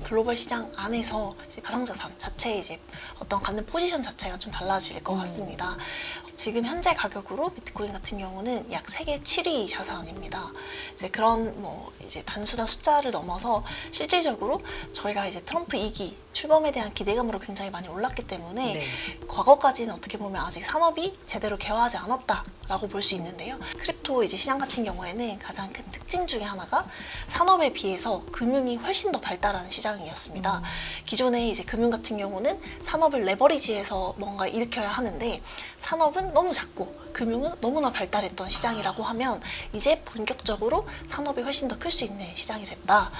글로벌 시장 안에서 이제 가상자산 자체의 이제 어떤 갖는 포지션 자체가 좀 달라질 것 같습니다. 지금 현재 가격으로 비트코인 같은 경우는 약 세계 7위 자산입니다. 이제 그런 뭐 이제 단순한 숫자를 넘어서 실질적으로 저희가 이제 트럼프 2기 출범에 대한 기대감으로 굉장히 많이 올랐기 때문에 네. 과거까지는 어떻게 보면 아직 산업이 제대로 개화하지 않았다라고 볼 수 있는데요. 크립토 이제 시장 같은 경우에는 가장 큰 특징 중에 하나가 산업에 비해서 금융이 훨씬 더 발달한 시장이었습니다. 기존에 이제 금융 같은 경우는 산업을 레버리지해서 뭔가 일으켜야 하는데 산업은 너무 작고 금융은 너무나 발달했던 시장이라고 하면 이제 본격적으로 산업이 훨씬 더 클 수 있는 시장이 됐다.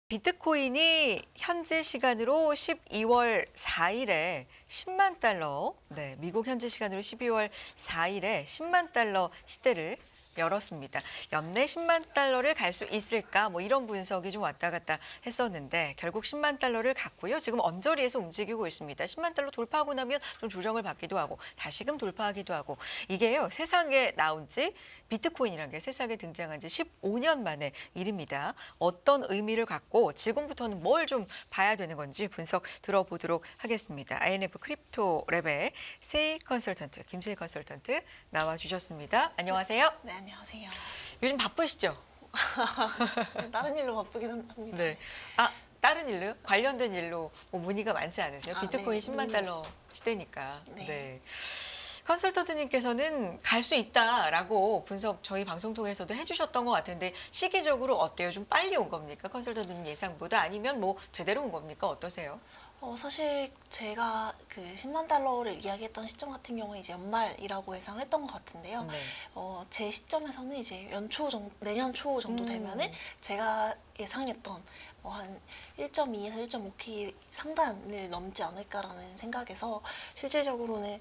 비트코인이 현재 시간으로 12월 4일에 10만 달러, 네, 미국 현재 시간으로 12월 4일에 10만 달러 시대를 열었습니다. 연내 10만 달러를 갈 수 있을까? 뭐 이런 분석이 좀 왔다 갔다 했었는데 결국 10만 달러를 갔고요. 지금 언저리에서 움직이고 있습니다. 10만 달러 돌파하고 나면 좀 조정을 받기도 하고 다시금 돌파하기도 하고 이게요. 세상에 나온 지 비트코인이라는 게 세상에 등장한 지 15년 만의 일입니다. 어떤 의미를 갖고 지금부터는 뭘 좀 봐야 되는 건지 분석 들어보도록 하겠습니다. INF 크립토 랩의 세이 컨설턴트, 김세희 컨설턴트 나와주셨습니다. 안녕하세요. 네, 안녕하세요. 요즘 바쁘시죠? 다른 일로 바쁘긴 합니다. 네. 아, 다른 일로요? 관련된 일로 뭐 문의가 많지 않으세요? 아, 비트코인 네. 10만 달러 시대니까. 네. 네. 컨설턴트님께서는 갈 수 있다라고 분석 저희 방송 통해서도 해주셨던 것 같은데 시기적으로 어때요? 좀 빨리 온 겁니까? 컨설턴트님 예상보다 아니면 뭐 제대로 온 겁니까? 어떠세요? 사실 제가 그 10만 달러를 이야기했던 시점 같은 경우에 이제 연말이라고 예상을 했던 것 같은데요. 네. 제 시점에서는 이제 연초 정도, 내년 초 정도 되면은 제가 예상했던 한 1.2에서 1.5K 상단을 넘지 않을까라는 생각에서 실질적으로는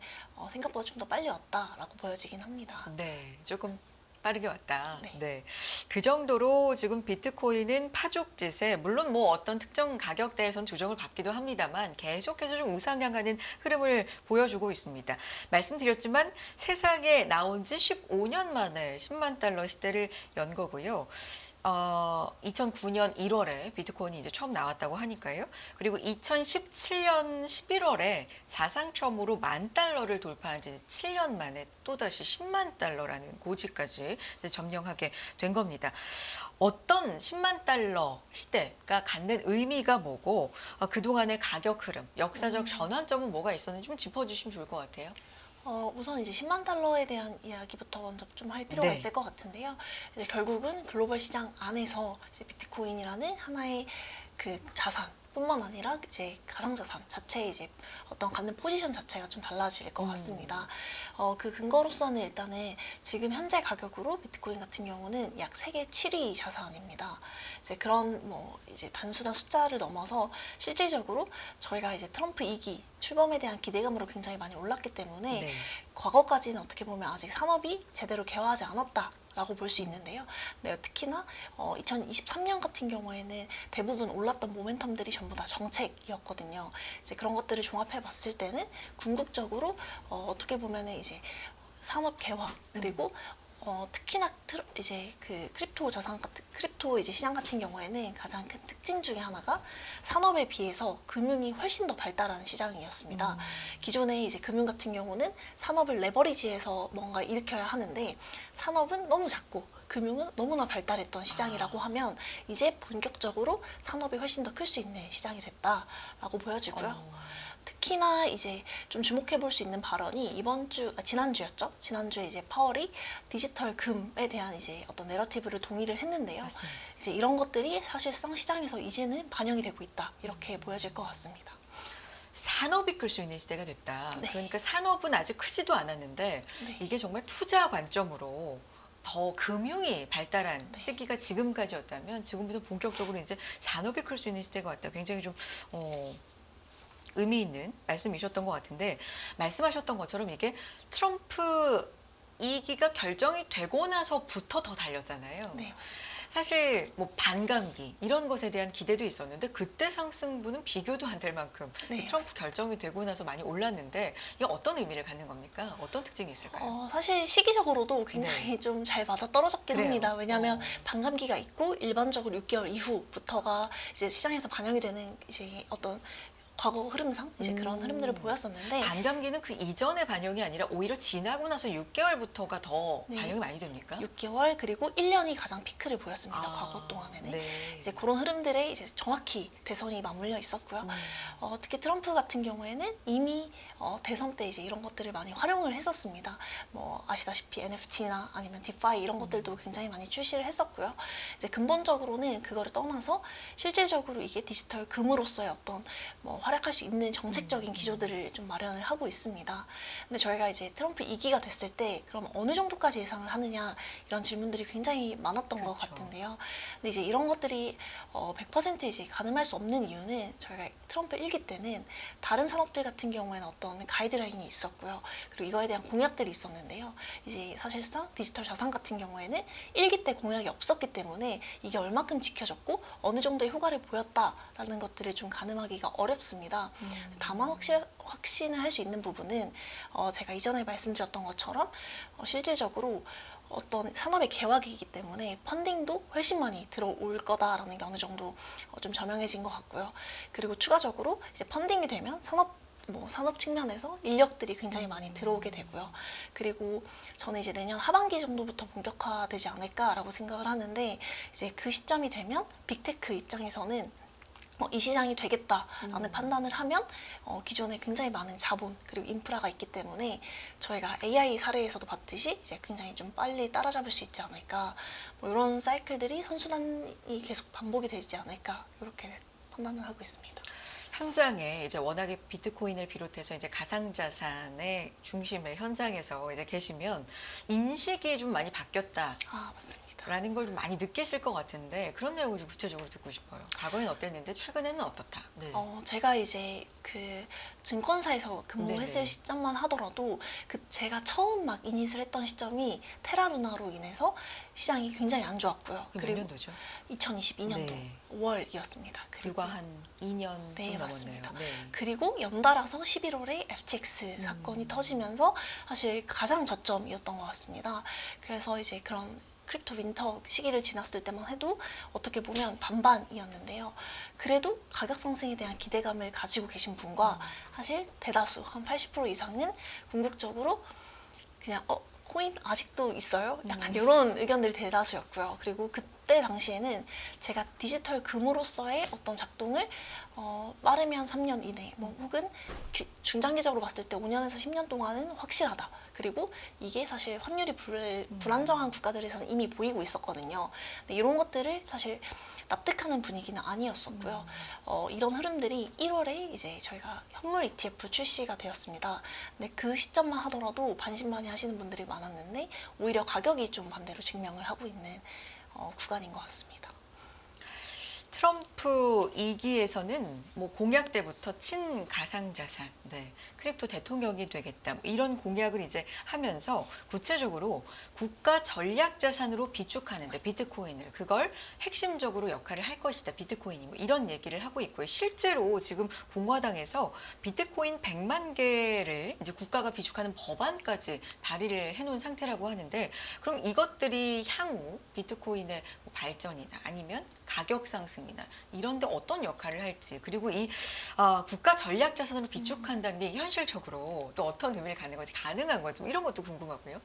생각보다 좀 더 빨리 왔다라고 보여지긴 합니다. 네, 조금 빠르게 왔다. 네. 네. 그 정도로 지금 비트코인은 파죽짓에 물론 뭐 어떤 특정 가격대에선 조정을 받기도 합니다만 계속해서 좀 우상향하는 흐름을 보여주고 있습니다. 말씀드렸지만 세상에 나온 지 15년 만에 10만 달러 시대를 연 거고요. 2009년 1월에 비트코인이 이제 처음 나왔다고 하니까요. 그리고 2017년 11월에 사상 처음으로 10,000달러를 돌파한 지 7년 만에 또다시 10만 달러라는 고지까지 이제 점령하게 된 겁니다. 어떤 10만 달러 시대가 갖는 의미가 뭐고 그동안의 가격 흐름, 역사적 전환점은 뭐가 있었는지 좀 짚어주시면 좋을 것 같아요. 우선 이제 10만 달러에 대한 이야기부터 먼저 좀 할 필요가 네. 있을 것 같은데요. 이제 결국은 글로벌 시장 안에서 이제 비트코인이라는 하나의 그 자산뿐만 아니라 이제 가상자산 자체의 이제 어떤 갖는 포지션 자체가 좀 달라질 것 같습니다. 그 근거로서는 일단은 지금 현재 가격으로 비트코인 같은 경우는 약 세계 7위 자산입니다. 이제 그런 뭐 이제 단순한 숫자를 넘어서 실질적으로 저희가 이제 트럼프 2기 출범에 대한 기대감으로 굉장히 많이 올랐기 때문에 네. 과거까지는 어떻게 보면 아직 산업이 제대로 개화하지 않았다라고 볼 수 있는데요. 네, 특히나 2023년 같은 경우에는 대부분 올랐던 모멘텀들이 전부 다 정책이었거든요. 이제 그런 것들을 종합해 봤을 때는 궁극적으로 어떻게 보면은 이제 산업 개화 그리고 특히나 이제 그 크립토 자산 같은 크립토 이제 시장 같은 경우에는 가장 큰 특징 중에 하나가 산업에 비해서 금융이 훨씬 더 발달한 시장이었습니다. 기존에 이제 금융 같은 경우는 산업을 레버리지해서 뭔가 일으켜야 하는데 산업은 너무 작고 금융은 너무나 발달했던 시장이라고 하면 이제 본격적으로 산업이 훨씬 더 클 수 있는 시장이 됐다라고 보여지고요. 특히나 이제 좀 주목해 볼 수 있는 발언이 지난주였죠. 지난주에 이제 파월이 디지털 금에 대한 이제 어떤 내러티브를 동의를 했는데요. 맞습니다. 이제 이런 것들이 사실상 시장에서 이제는 반영이 되고 있다. 이렇게 보여질 것 같습니다. 산업이 클 수 있는 시대가 됐다. 네. 그러니까 산업은 아직 크지도 않았는데 네. 이게 정말 투자 관점으로 더 금융이 발달한 시기가 지금까지였다면 지금부터 본격적으로 이제 산업이 클 수 있는 시대가 왔다. 굉장히 좀 의미 있는 말씀이셨던 것 같은데 말씀하셨던 것처럼 이게 트럼프 2기가 결정이 되고 나서부터 더 달렸잖아요. 네, 맞습니다. 사실 뭐 반감기 이런 것에 대한 기대도 있었는데 그때 상승분은 비교도 안 될 만큼 네, 트럼프 결정이 되고 나서 많이 올랐는데 이게 어떤 의미를 갖는 겁니까? 어떤 특징이 있을까요? 사실 시기적으로도 굉장히 좀 잘 맞아 떨어졌긴 그래요? 합니다. 왜냐하면 어. 반감기가 있고 일반적으로 6개월 이후부터가 이제 시장에서 반영이 되는 이제 어떤 과거 흐름상 이제 그런 흐름들을 보였었는데 반감기는 그 이전에 반영이 아니라 오히려 지나고 나서 6개월부터가 더 네. 반영이 많이 됩니까? 6개월 그리고 1년이 가장 피크를 보였습니다. 아, 과거 동안에는. 네. 이제 그런 흐름들에 이제 정확히 대선이 맞물려 있었고요. 특히 트럼프 같은 경우에는 이미 대선 때 이제 이런 것들을 많이 활용을 했었습니다. 뭐 아시다시피 NFT나 아니면 디파이 이런 것들도 굉장히 많이 출시를 했었고요. 이제 근본적으로는 그거를 떠나서 실질적으로 이게 디지털 금으로서의 어떤 뭐 활약할 수 있는 정책적인 기조들을 좀 마련을 하고 있습니다. 근데 저희가 이제 트럼프 2기가 됐을 때 그럼 어느 정도까지 예상을 하느냐 이런 질문들이 굉장히 많았던 것 그렇죠. 같은데요. 근데 이제 이런 것들이 100% 이제 가늠할 수 없는 이유는 저희가 트럼프 1기 때는 다른 산업들 같은 경우에는 어떤 가이드라인이 있었고요. 그리고 이거에 대한 공약들이 있었는데요. 이제 사실상 디지털 자산 같은 경우에는 1기 때 공약이 없었기 때문에 이게 얼마큼 지켜졌고 어느 정도의 효과를 보였다라는 것들을 좀 가늠하기가 어렵습니다. 다만 확신을 할 수 있는 부분은 제가 이전에 말씀드렸던 것처럼 실질적으로 어떤 산업의 개화기이기 때문에 펀딩도 훨씬 많이 들어올 거다라는 게 어느 정도 좀 저명해진 것 같고요. 그리고 추가적으로 이제 펀딩이 되면 산업 측면에서 인력들이 굉장히 많이 들어오게 되고요. 그리고 저는 이제 내년 하반기 정도부터 본격화되지 않을까라고 생각을 하는데 이제 그 시점이 되면 빅테크 입장에서는 이 시장이 되겠다라는 판단을 하면 기존에 굉장히 많은 자본 그리고 인프라가 있기 때문에 저희가 AI 사례에서도 봤듯이 이제 굉장히 좀 빨리 따라잡을 수 있지 않을까 뭐 이런 사이클들이 선순환이 계속 반복이 되지 않을까 이렇게 판단을 하고 있습니다. 현장에 이제 워낙에 비트코인을 비롯해서 이제 가상자산의 중심의 현장에서 이제 계시면 인식이 좀 많이 바뀌었다. 아 맞습니다. 라는 걸 좀 많이 느끼실 것 같은데 그런 내용을 좀 구체적으로 듣고 싶어요. 과거에는 어땠는데 최근에는 어떻다? 네. 제가 이제 그 증권사에서 근무했을 네네. 시점만 하더라도 제가 처음 막 이닛을 했던 시점이 테라루나로 인해서 시장이 굉장히 안 좋았고요. 그게 몇 그리고 년도죠? 2022년도 네. 5월이었습니다. 그리고 불과 한 2년 네, 좀 맞습니다. 넘었네요. 네. 그리고 연달아서 11월에 FTX 사건이 터지면서 사실 가장 저점이었던 것 같습니다. 그래서 이제 그런 크립토 윈터 시기를 지났을 때만 해도 어떻게 보면 반반이었는데요. 그래도 가격 상승에 대한 기대감을 가지고 계신 분과 사실 대다수 한 80% 이상은 궁극적으로 그냥 코인 아직도 있어요? 약간 이런 의견들이 대다수였고요. 그리고 그때 당시에는 제가 디지털 금으로서의 어떤 작동을 빠르면 3년 이내, 뭐 혹은 중장기적으로 봤을 때 5년에서 10년 동안은 확실하다. 그리고 이게 사실 환율이 불안정한 국가들에서는 이미 보이고 있었거든요. 근데 이런 것들을 사실 납득하는 분위기는 아니었었고요. 이런 흐름들이 1월에 이제 저희가 현물 ETF 출시가 되었습니다. 근데 그 시점만 하더라도 반신반의 하시는 분들이 많았는데 오히려 가격이 좀 반대로 증명을 하고 있는 구간인 것 같습니다. 트럼프 2기에서는 뭐 공약 때부터 친가상자산, 네, 크립토 대통령이 되겠다 뭐 이런 공약을 이제 하면서 구체적으로 국가 전략 자산으로 비축하는데 비트코인을 그걸 핵심적으로 역할을 할 것이다 비트코인이 뭐 이런 얘기를 하고 있고요. 실제로 지금 공화당에서 비트코인 100만 개를 이제 국가가 비축하는 법안까지 발의를 해놓은 상태라고 하는데 그럼 이것들이 향후 비트코인의 뭐 발전이나 아니면 가격 상승 이런데 어떤 역할을 할지 그리고 이 국가 전략 자산으로 비축한다는 게 현실적으로 또 어떤 의미를 갖는 건지 가능한 건지 뭐 이런 것도 궁금하고요.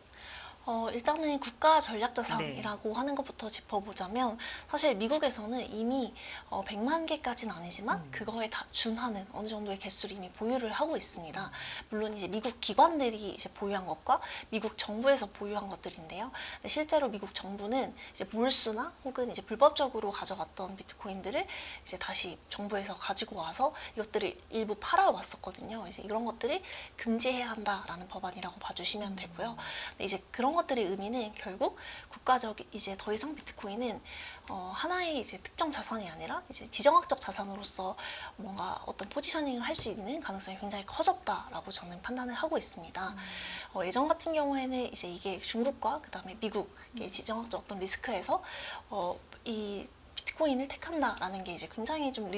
일단은 국가 전략자산이라고 하는 것부터 짚어보자면 사실 미국에서는 이미 100만 개까지는 아니지만 그거에 다 준하는 어느 정도의 개수를 이미 보유를 하고 있습니다. 물론 이제 미국 기관들이 이제 보유한 것과 미국 정부에서 보유한 것들인데요. 근데 실제로 미국 정부는 이제 몰수나 혹은 이제 불법적으로 가져갔던 비트코인들을 이제 다시 정부에서 가지고 와서 이것들을 일부 팔아왔었거든요. 이제 이런 것들을 금지해야 한다라는 법안이라고 봐주시면 되고요. 근데 이제 그런 이런 것들의 의미는 결국 국가적 이제 더 이상 비트코인은 하나의 이제 특정 자산이 아니라 이제 지정학적 자산으로서 뭔가 어떤 포지셔닝을 할 수 있는 가능성이 굉장히 커졌다라고 저는 판단을 하고 있습니다. 예전 같은 경우에는 이제 이게 중국과 그다음에 미국의 지정학적 어떤 리스크에서 이 비트코인을 택한다라는 게 이제 굉장히 좀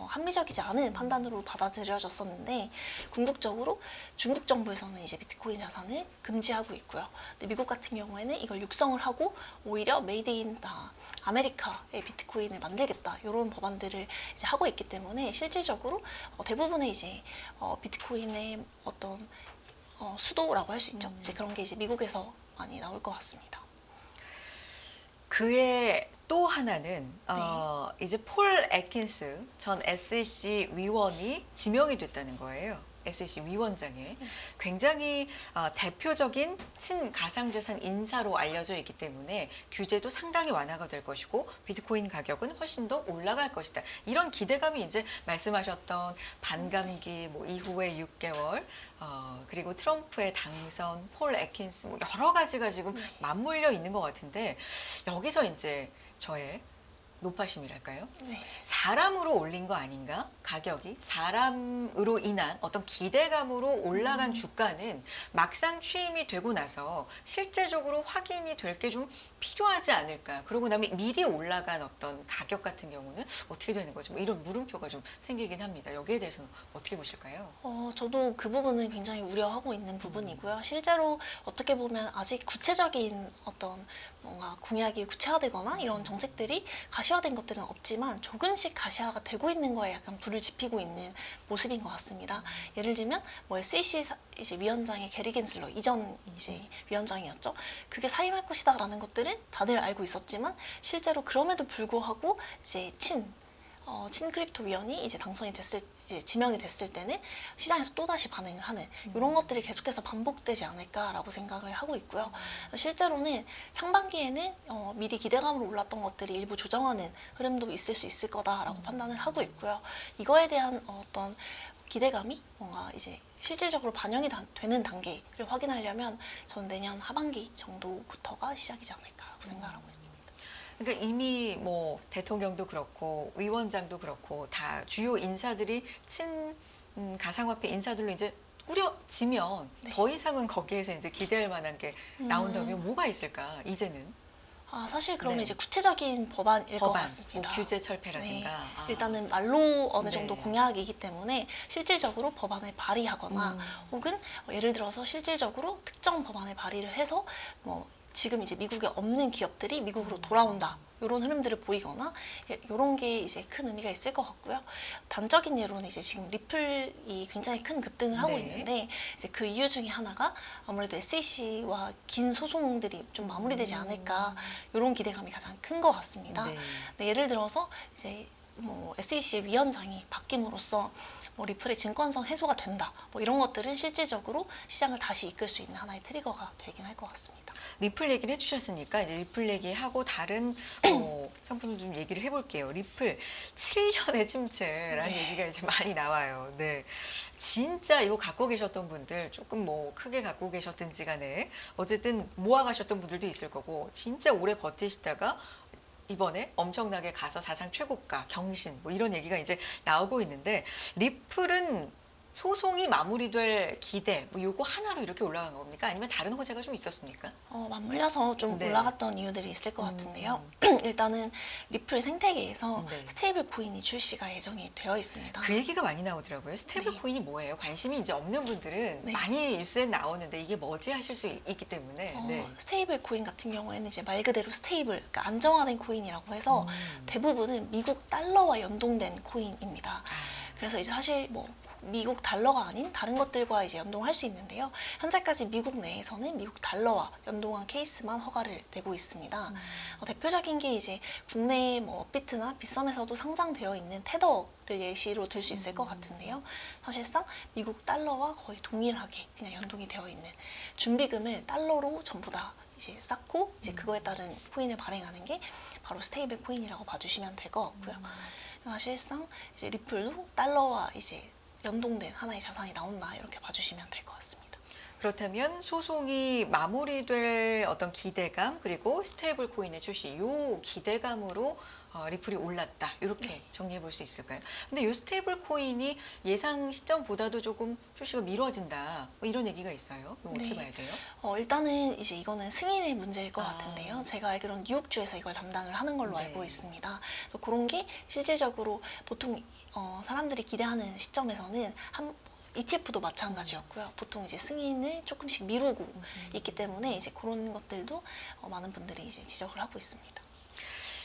합리적이지 않은 판단으로 받아들여졌었는데 궁극적으로 중국 정부에서는 이제 비트코인 자산을 금지하고 있고요. 근데 미국 같은 경우에는 이걸 육성을 하고 오히려 메이드 인 아메리카의 비트코인을 만들겠다 이런 법안들을 이제 하고 있기 때문에 실질적으로 대부분의 이제 비트코인의 어떤 수도라고 할 수 있죠. 이제 그런 게 이제 미국에서 많이 나올 것 같습니다. 그의 또 하나는 이제 폴 애킨스 전 SEC 위원이 지명이 됐다는 거예요. SEC 위원장에 굉장히 대표적인 친가상자산 인사로 알려져 있기 때문에 규제도 상당히 완화가 될 것이고 비트코인 가격은 훨씬 더 올라갈 것이다. 이런 기대감이 이제 말씀하셨던 반감기 뭐 이후에 6개월 그리고 트럼프의 당선, 폴 애킨스 뭐 여러 가지가 지금 맞물려 있는 것 같은데 여기서 이제 저의 노파심이랄까요? 네. 사람으로 올린 거 아닌가? 가격이 사람으로 인한 어떤 기대감으로 올라간 주가는 막상 취임이 되고 나서 실제적으로 확인이 될 게 좀 필요하지 않을까? 그러고 나면 미리 올라간 어떤 가격 같은 경우는 어떻게 되는 거죠? 뭐 이런 물음표가 좀 생기긴 합니다. 여기에 대해서는 어떻게 보실까요? 저도 그 부분은 굉장히 우려하고 있는 부분이고요. 실제로 어떻게 보면 아직 구체적인 어떤 뭔가 공약이 구체화되거나 이런 정책들이 가시화된 것들은 없지만 조금씩 가시화가 되고 있는 거에 약간 불을 지피고 있는 모습인 것 같습니다. 예를 들면 뭐 SEC 이제 위원장의 게리 겐슬러 이전 이제 위원장이었죠. 그게 사임할 것이다라는 것들은 다들 알고 있었지만 실제로 그럼에도 불구하고 이제 친 크립토 위원이 이제 이제 지명이 됐을 때는 시장에서 또다시 반응을 하는 이런 것들이 계속해서 반복되지 않을까라고 생각을 하고 있고요. 실제로는 상반기에는 미리 기대감으로 올랐던 것들이 일부 조정하는 흐름도 있을 수 있을 거다라고 판단을 하고 있고요. 이거에 대한 어떤 기대감이 뭔가 이제 실질적으로 반영이 되는 단계를 확인하려면 저는 내년 하반기 정도부터가 시작이지 않을까라고 생각을 하고 있습니다. 그러니까 이미 뭐 대통령도 그렇고 위원장도 그렇고 다 주요 인사들이 친 가상화폐 인사들로 이제 꾸려지면 네. 더 이상은 거기에서 이제 기대할 만한 게 나온다면 뭐가 있을까 이제는 사실 그러면 네. 이제 구체적인 법안일 것 법안, 같습니다. 뭐 규제 철폐라든가 일단은 말로 어느 정도 네. 공약이기 때문에 실질적으로 법안을 발의하거나 혹은 예를 들어서 실질적으로 특정 법안을 발의를 해서 뭐 지금 이제 미국에 없는 기업들이 미국으로 돌아온다. 이런 흐름들을 보이거나 이런 게 이제 큰 의미가 있을 것 같고요. 단적인 예로는 이제 지금 리플이 굉장히 큰 급등을 하고 네. 있는데 이제 그 이유 중에 하나가 아무래도 SEC와 긴 소송들이 좀 마무리되지 않을까 이런 기대감이 가장 큰 것 같습니다. 네. 네, 예를 들어서 이제 뭐 SEC의 위원장이 바뀜으로써 뭐 리플의 증권성 해소가 된다. 뭐 이런 것들은 실질적으로 시장을 다시 이끌 수 있는 하나의 트리거가 되긴 할 것 같습니다. 리플 얘기를 해주셨으니까 이제 리플 얘기하고 다른 상품을 좀 얘기를 해볼게요. 리플 7년의 침체라는 네. 얘기가 이제 많이 나와요. 네, 진짜 이거 갖고 계셨던 분들 조금 뭐 크게 갖고 계셨든지 간에 어쨌든 모아가셨던 분들도 있을 거고 진짜 오래 버티시다가 이번에 엄청나게 가서 사상 최고가, 경신 뭐 이런 얘기가 이제 나오고 있는데 리플은 소송이 마무리될 기대 뭐 요거 하나로 이렇게 올라간 겁니까? 아니면 다른 호재가 좀 있었습니까? 맞물려서 좀 네. 올라갔던 이유들이 있을 것 같은데요. 일단은 리플 생태계에서 네. 스테이블 코인이 출시가 예정이 되어 있습니다. 그 얘기가 많이 나오더라고요. 스테이블 네. 코인이 뭐예요? 관심이 이제 없는 분들은 네. 많이 뉴스에 나오는데 이게 뭐지 하실 수 있기 때문에 네. 스테이블 코인 같은 경우에는 이제 말 그대로 스테이블, 그러니까 안정화된 코인이라고 해서 대부분은 미국 달러와 연동된 코인입니다. 그래서 이제 사실 뭐 미국 달러가 아닌 다른 것들과 이제 연동할 수 있는데요. 현재까지 미국 내에서는 미국 달러와 연동한 케이스만 허가를 내고 있습니다. 대표적인 게 이제 국내 뭐 업비트나 빗썸에서도 상장되어 있는 테더를 예시로 들 수 있을 것 같은데요. 사실상 미국 달러와 거의 동일하게 그냥 연동이 되어 있는 준비금을 달러로 전부 다 이제 쌓고 이제 그거에 따른 코인을 발행하는 게 바로 스테이블 코인이라고 봐주시면 될 것 같고요. 사실상 이제 리플도 달러와 이제 연동된 하나의 자산이 나온다 이렇게 봐주시면 될 것 같습니다. 그렇다면 소송이 마무리될 어떤 기대감 그리고 스테이블 코인의 출시 요 기대감으로 리플이 올랐다 이렇게 정리해 볼 수 있을까요? 근데 요 스테이블 코인이 예상 시점보다도 조금 출시가 미뤄진다 뭐 이런 얘기가 있어요. 이거 어떻게 네. 봐야 돼요? 일단은 이제 이거는 승인의 문제일 것 아. 같은데요. 제가 알기로는 뉴욕주에서 이걸 담당을 하는 걸로 네. 알고 있습니다. 그래서 그런 게 실질적으로 보통 사람들이 기대하는 시점에서는 ETF도 마찬가지였고요. 보통 이제 승인을 조금씩 미루고 있기 때문에 이제 그런 것들도 많은 분들이 이제 지적을 하고 있습니다.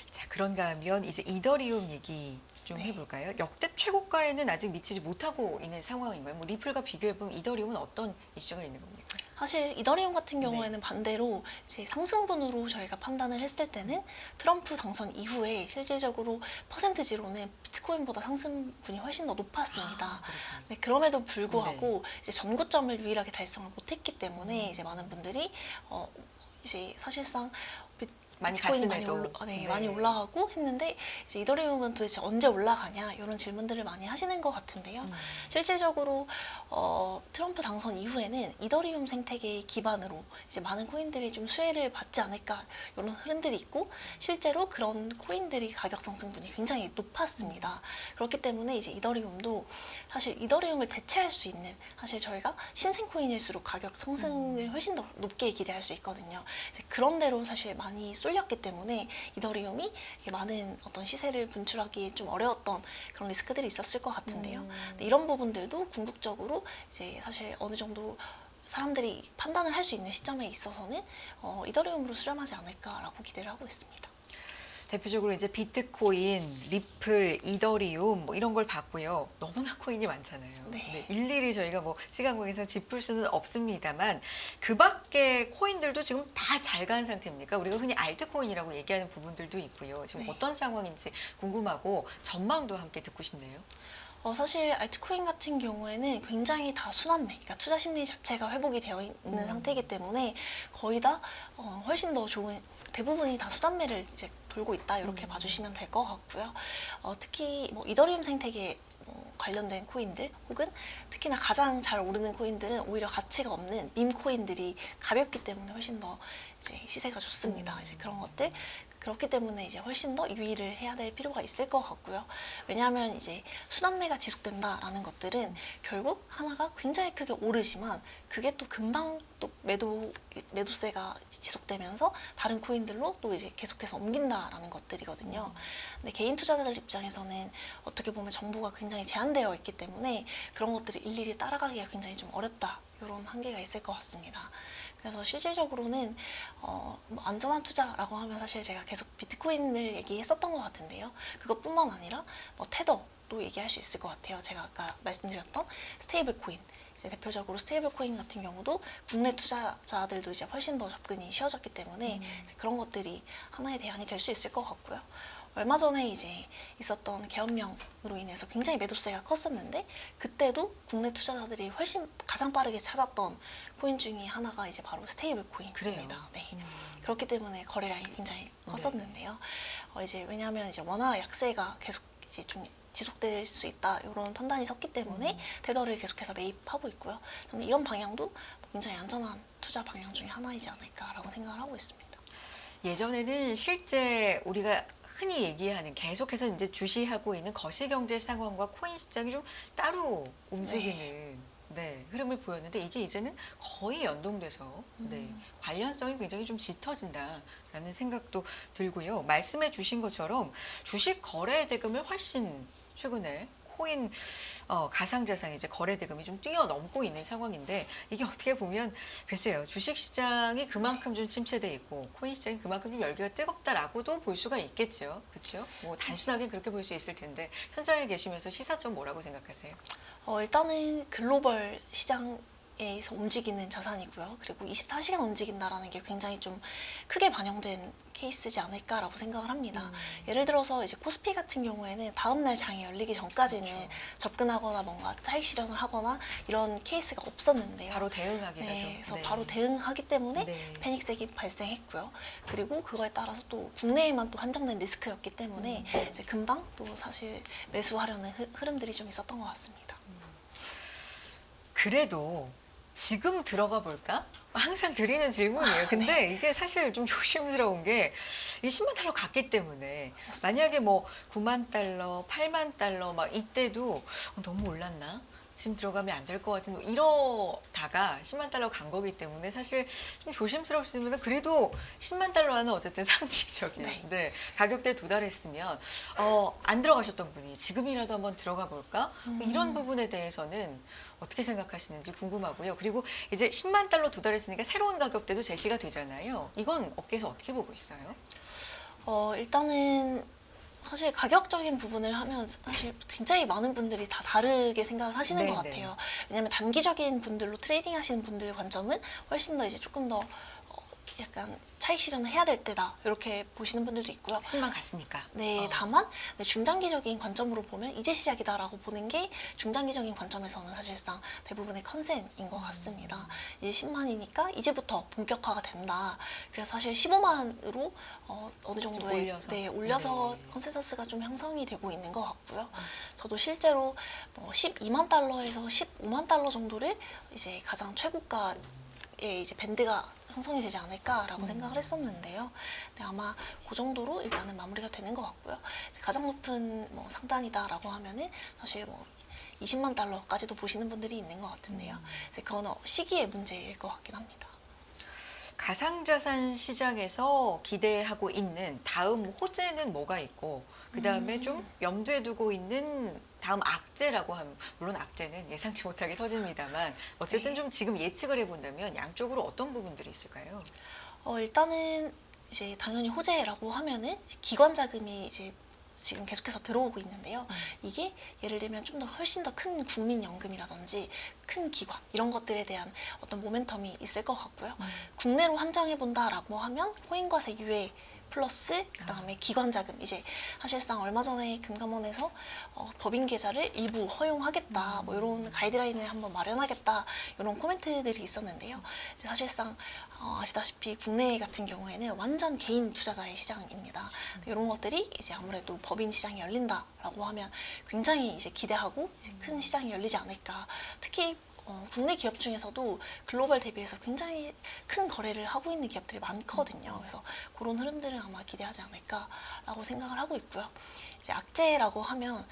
자, 그런가 하면 이제 이더리움 얘기 좀 네. 해볼까요? 역대 최고가에는 아직 미치지 못하고 있는 상황인가요? 뭐 리플과 비교해보면 이더리움은 어떤 이슈가 있는 겁니까? 사실 이더리움 같은 네. 경우에는 반대로 이제 상승분으로 저희가 판단을 했을 때는 트럼프 당선 이후에 실질적으로 퍼센트지로는 비트코인보다 상승분이 훨씬 더 높았습니다. 그렇군요. 네, 그럼에도 불구하고 이제 전고점을 유일하게 달성을 못했기 때문에 이제 많은 분들이 이제 사실상 많이 비트코인이 갔음에도. 많이 올라가고 했는데 이제 이더리움은 도대체 언제 올라가냐 이런 질문들을 많이 하시는 것 같은데요. 실질적으로 트럼프 당선 이후에는 이더리움 생태계의 기반으로 이제 많은 코인들이 좀 수혜를 받지 않을까 이런 흐름들이 있고 실제로 그런 코인들이 가격 상승분이 굉장히 높았습니다. 그렇기 때문에 이제 이더리움도 사실 이더리움을 대체할 수 있는 사실 저희가 신생 코인일수록 가격 상승을 훨씬 더 높게 기대할 수 있거든요. 이제 그런 대로 사실 많이 쏠렸기 때문에 이더리움이 많은 어떤 시세를 분출하기 좀 어려웠던 그런 리스크들이 있었을 것 같은데요. 이런 부분들도 궁극적으로 이제 사실 어느 정도 사람들이 판단을 할 수 있는 시점에 있어서는 이더리움으로 수렴하지 않을까라고 기대를 하고 있습니다. 대표적으로 이제 비트코인, 리플, 이더리움 뭐 이런 걸 봤고요. 너무나 코인이 많잖아요. 네. 일일이 저희가 뭐 시간 관계상 짚을 수는 없습니다만 그 밖에 코인들도 지금 다 잘 간 상태입니까? 우리가 흔히 알트코인이라고 얘기하는 부분들도 있고요. 지금 네. 어떤 상황인지 궁금하고 전망도 함께 듣고 싶네요. 사실 알트코인 같은 경우에는 굉장히 다 순환매, 그러니까 투자 심리 자체가 회복이 되어 있는 상태이기 때문에 거의 다 훨씬 더 좋은 대부분이 다 순환매를 이제 돌고 있다 이렇게 봐주시면 될 것 같고요. 특히 뭐 이더리움 생태계 관련된 코인들 혹은 특히나 가장 잘 오르는 코인들은 오히려 가치가 없는 밈 코인들이 가볍기 때문에 훨씬 더 이제 시세가 좋습니다. 이제 그런 것들. 그렇기 때문에 이제 훨씬 더 유의를 해야 될 필요가 있을 것 같고요. 왜냐하면 이제 순환매가 지속된다라는 것들은 결국 하나가 굉장히 크게 오르지만 그게 또 금방 또 매도세가 지속되면서 다른 코인들로 또 이제 계속해서 옮긴다라는 것들이거든요. 근데 개인 투자자들 입장에서는 어떻게 보면 정보가 굉장히 제한되어 있기 때문에 그런 것들을 일일이 따라가기가 굉장히 좀 어렵다. 이런 한계가 있을 것 같습니다. 그래서 실질적으로는 뭐 안전한 투자라고 하면 사실 제가 계속 비트코인을 얘기했었던 것 같은데요. 그것뿐만 아니라 뭐 테더도 얘기할 수 있을 것 같아요. 제가 아까 말씀드렸던 스테이블 코인. 이제 대표적으로 스테이블 코인 같은 경우도 국내 투자자들도 이제 훨씬 더 접근이 쉬워졌기 때문에 이제 그런 것들이 하나의 대안이 될 수 있을 것 같고요. 얼마 전에 이제 있었던 계엄령으로 인해서 굉장히 매도세가 컸었는데 그때도 국내 투자자들이 훨씬 가장 빠르게 찾았던 코인 중에 하나가 이제 바로 스테이블 코인입니다. 그래요? 네. 그렇기 때문에 거래량이 굉장히 컸었는데요. 이제 왜냐하면 이제 워낙 약세가 계속 이제 좀 지속될 수 있다 이런 판단이 섰기 때문에 테더를 계속해서 매입하고 있고요. 저는 이런 방향도 굉장히 안전한 투자 방향 중에 하나이지 않을까라고 생각을 하고 있습니다. 예전에는 실제 우리가 흔히 얘기하는 계속해서 이제 주시하고 있는 거시경제 상황과 코인 시장이 좀 따로 움직이는 흐름을 보였는데 이게 이제는 거의 연동돼서 관련성이 굉장히 좀 짙어진다라는 생각도 들고요. 말씀해 주신 것처럼 주식 거래 대금을 훨씬 최근에 코인 가상자산 이제 거래 대금이 좀 뛰어넘고 있는 상황인데 이게 어떻게 보면 글쎄요 주식 시장이 그만큼 좀 침체돼 있고 코인 시장이 그만큼 좀 열기가 뜨겁다라고도 볼 수가 있겠죠, 그렇죠? 뭐 단순하게 그렇게 볼 수 있을 텐데 현장에 계시면서 시사점 뭐라고 생각하세요? 일단은 글로벌 시장에서 움직이는 자산이고요. 그리고 24시간 움직인다라는 게 굉장히 좀 크게 반영된 케이스지 않을까라고 생각을 합니다. 예를 들어서 이제 코스피 같은 경우에는 다음날 장이 열리기 전까지는 접근하거나 뭔가 차익 실현을 하거나 이런 케이스가 없었는데요. 바로 대응하기가 네, 좀. 그래서 바로 대응하기 때문에 패닉색이 발생했고요. 그리고 그거에 따라서 또 국내에만 또 한정된 리스크였기 때문에 이제 금방 또 사실 매수하려는 흐름들이 좀 있었던 것 같습니다. 그래도 지금 들어가 볼까? 항상 드리는 질문이에요. 근데 이게 사실 좀 조심스러운 게 이 10만 달러 갔기 때문에 만약에 뭐 9만 달러, 8만 달러 막 이때도 너무 올랐나? 지금 들어가면 안 될 것 같은데 이러다가 10만 달러 간 거기 때문에 사실 좀 조심스럽지만 그래도 10만 달러는 어쨌든 상징적인 네. 가격대에 도달했으면 안 들어가셨던 분이 지금이라도 한번 들어가 볼까? 이런 부분에 대해서는 어떻게 생각하시는지 궁금하고요. 그리고 이제 10만 달러 도달했으니까 새로운 가격대도 제시가 되잖아요. 이건 업계에서 어떻게 보고 있어요? 일단은 사실 가격적인 부분을 하면 사실 굉장히 많은 분들이 다 다르게 생각을 하시는 것 네네. 같아요. 왜냐하면 단기적인 분들로 트레이딩 하시는 분들의 관점은 훨씬 더 이제 조금 더 약간 차익 실현을 해야 될 때다 이렇게 보시는 분들도 있고요. 10만 갔으니까. 네, 다만 중장기적인 관점으로 보면 이제 시작이다라고 보는 게 중장기적인 관점에서는 사실상 대부분의 컨센인 것 같습니다. 이제 10만이니까 이제부터 본격화가 된다. 그래서 사실 15만으로 어느 정도의 올려서 네. 컨센서스가 좀 형성이 되고 있는 것 같고요. 저도 실제로 12만 달러에서 15만 달러 정도를 이제 가장 최고가의 이제 밴드가 형성이 되지 않을까라고 생각을 했었는데요. 네, 아마 그 정도로 일단은 마무리가 되는 것 같고요. 이제 가장 높은 상단이다라고 하면은 사실 20만 달러까지도 보시는 분들이 있는 것 같은데요. 이제 그건 시기의 문제일 것 같긴 합니다. 가상자산 시장에서 기대하고 있는 다음 호재는 뭐가 있고 그다음에 좀 염두에 두고 있는 다음 악재라고 하면 물론 악재는 예상치 못하게 터집니다만 어쨌든 네. 좀 지금 예측을 해본다면 양쪽으로 어떤 부분들이 있을까요? 일단은 이제 당연히 호재라고 하면은 기관 자금이 이제 지금 계속해서 들어오고 있는데요. 이게 예를 들면 좀 더 훨씬 더 큰 국민연금이라든지 큰 기관 이런 것들에 대한 어떤 모멘텀이 있을 것 같고요. 국내로 한정해 본다라고 하면 코인과세 유예 플러스 그다음에 기관 자금 이제 사실상 얼마 전에 금감원에서 법인 계좌를 일부 허용하겠다 뭐 이런 가이드라인을 한번 마련하겠다 이런 코멘트들이 있었는데요. 이제 사실상 아시다시피 국내 같은 경우에는 완전 개인 투자자의 시장입니다. 이런 것들이 이제 아무래도 법인 시장이 열린다라고 하면 굉장히 이제 기대하고 이제 큰 시장이 열리지 않을까. 특히 국내 기업 중에서도 글로벌 대비해서 굉장히 큰 거래를 하고 있는 기업들이 많거든요. 그래서 그런 흐름들은 아마 기대하지 않을까라고 생각을 하고 있고요. 이제 악재라고 하면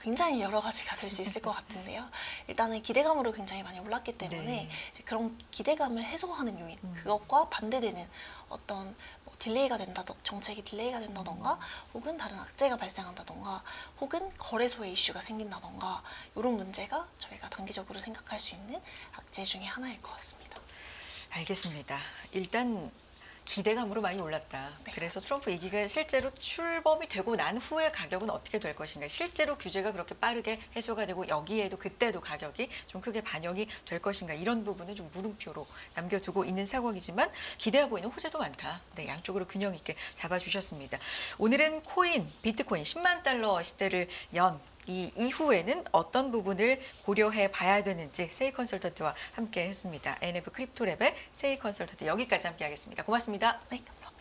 굉장히 여러 가지가 될 수 있을 것 같은데요. 일단은 기대감으로 굉장히 많이 올랐기 때문에 네. 이제 그런 기대감을 해소하는 요인, 그것과 반대되는 어떤 딜레이가 된다던가 정책이 딜레이가 된다던가 혹은 다른 악재가 발생한다던가 혹은 거래소의 이슈가 생긴다던가 이런 문제가 저희가 단기적으로 생각할 수 있는 악재 중에 하나일 것 같습니다. 알겠습니다. 일단 기대감으로 많이 올랐다. 네, 그래서 트럼프 얘기가 실제로 출범이 되고 난 후에 가격은 어떻게 될 것인가. 실제로 규제가 그렇게 빠르게 해소가 되고 여기에도 그때도 가격이 좀 크게 반영이 될 것인가. 이런 부분은 좀 물음표로 남겨두고 있는 상황이지만 기대하고 있는 호재도 많다. 네, 양쪽으로 균형 있게 잡아주셨습니다. 오늘은 코인, 비트코인 10만 달러 시대를 연 이 이후에는 어떤 부분을 고려해 봐야 되는지 세이 컨설턴트와 함께 했습니다. NF 크립토랩의 세이 컨설턴트 여기까지 함께 하겠습니다. 고맙습니다. 네, 감사합니다.